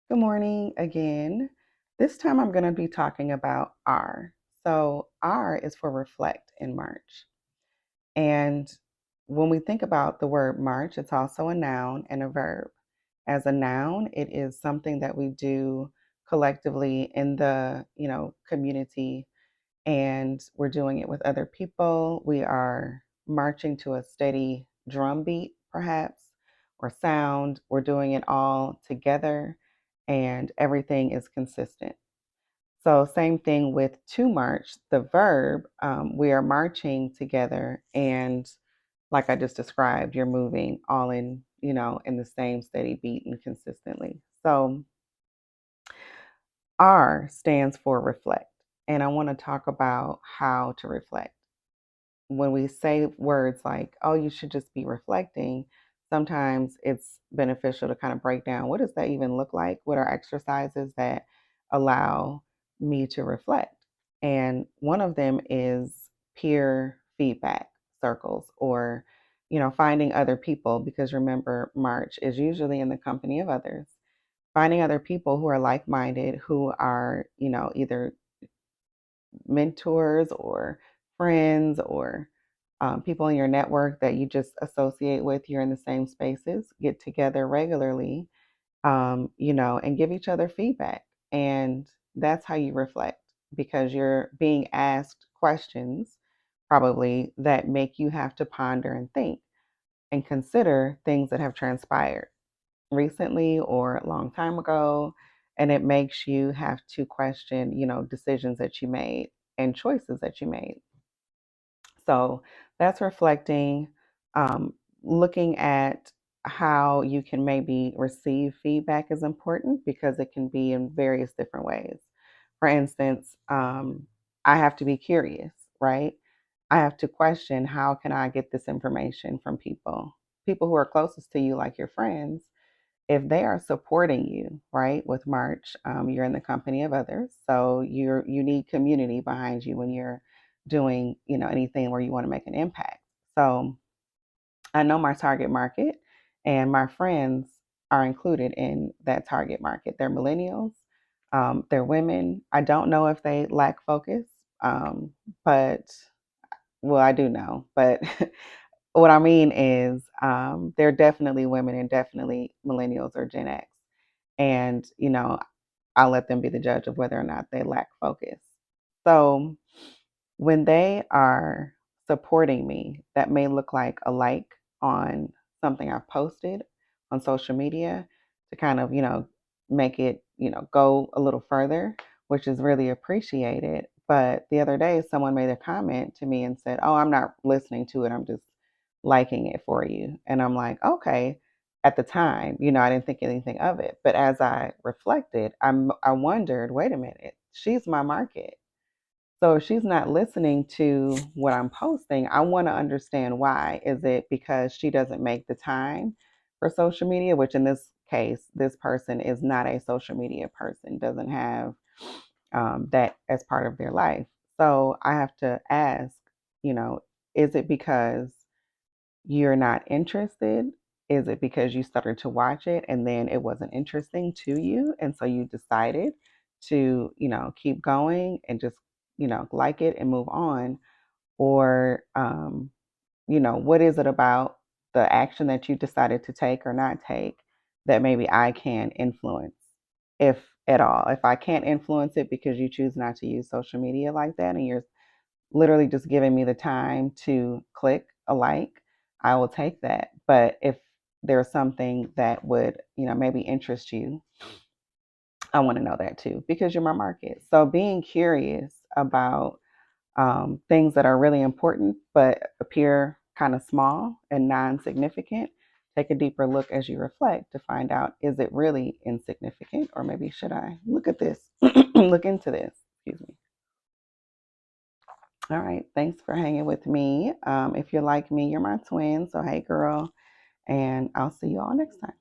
Good morning again. This time I'm going to be talking about R. So, R is for reflect in March. And when we think about the word March, it's also a noun and a verb. As a noun, it is something that we do collectively in the, community, and we're doing it with other people. We are marching to a steady drum beat, perhaps, or sound. We're doing it all together, and everything is consistent. So, same thing with to march, the verb, we are marching together, and like I just described, you're moving all in, in the same steady beat and consistently. So, R stands for reflect. And I want to talk about how to reflect. When we say words like, oh, you should just be reflecting, sometimes it's beneficial to kind of break down what does that even look like? What are exercises that allow me to reflect? And one of them is peer feedback circles or, finding other people, because remember, March is usually in the company of others. Finding other people who are like minded, who are, either mentors or friends or people in your network that you just associate with, you're in the same spaces, get together regularly, and give each other feedback. And that's how you reflect, because you're being asked questions probably that make you have to ponder and think and consider things that have transpired recently or a long time ago. And it makes you have to question, decisions that you made and choices that you made. So that's reflecting, looking at how you can maybe receive feedback is important because it can be in various different ways. For instance, I have to be curious, right? I have to question, how can I get this information from people who are closest to you, like your friends. If they are supporting you, right, with March, you're in the company of others, so you need community behind you when you're doing, anything where you want to make an impact. So I know my target market, and my friends are included in that target market. They're millennials, they're women. I don't know if they lack focus, but well, I do know, but what I mean is, they're definitely women and definitely millennials or Gen X. And, I'll let them be the judge of whether or not they lack focus. So when they are supporting me, that may look like a like on something I've posted on social media to kind of, make it, go a little further, which is really appreciated. But the other day, someone made a comment to me and said, oh, I'm not listening to it. I'm just liking it for you. And I'm like, okay. At the time, I didn't think anything of it. But as I reflected, I wondered, wait a minute, she's my market. So if she's not listening to what I'm posting, I want to understand why. Is it because she doesn't make the time for social media, which in this case, this person is not a social media person, doesn't have that as part of their life. So I have to ask, you know, is it because you're not interested? Is it because you started to watch it and then it wasn't interesting to you? And so you decided to, keep going and just, like it and move on? Or, what is it about the action that you decided to take or not take that maybe I can influence, if at all? If I can't influence it because you choose not to use social media like that and you're literally just giving me the time to click a like, I will take that. But if there's something that would, maybe interest you, I want to know that too, because you're my market. So being curious about things that are really important but appear kind of small and non-significant, take a deeper look as you reflect to find out, is it really insignificant, or maybe should I look at this, look into this? Excuse me. All right. Thanks for hanging with me. If you're like me, you're my twin. So, hey, girl. And I'll see you all next time.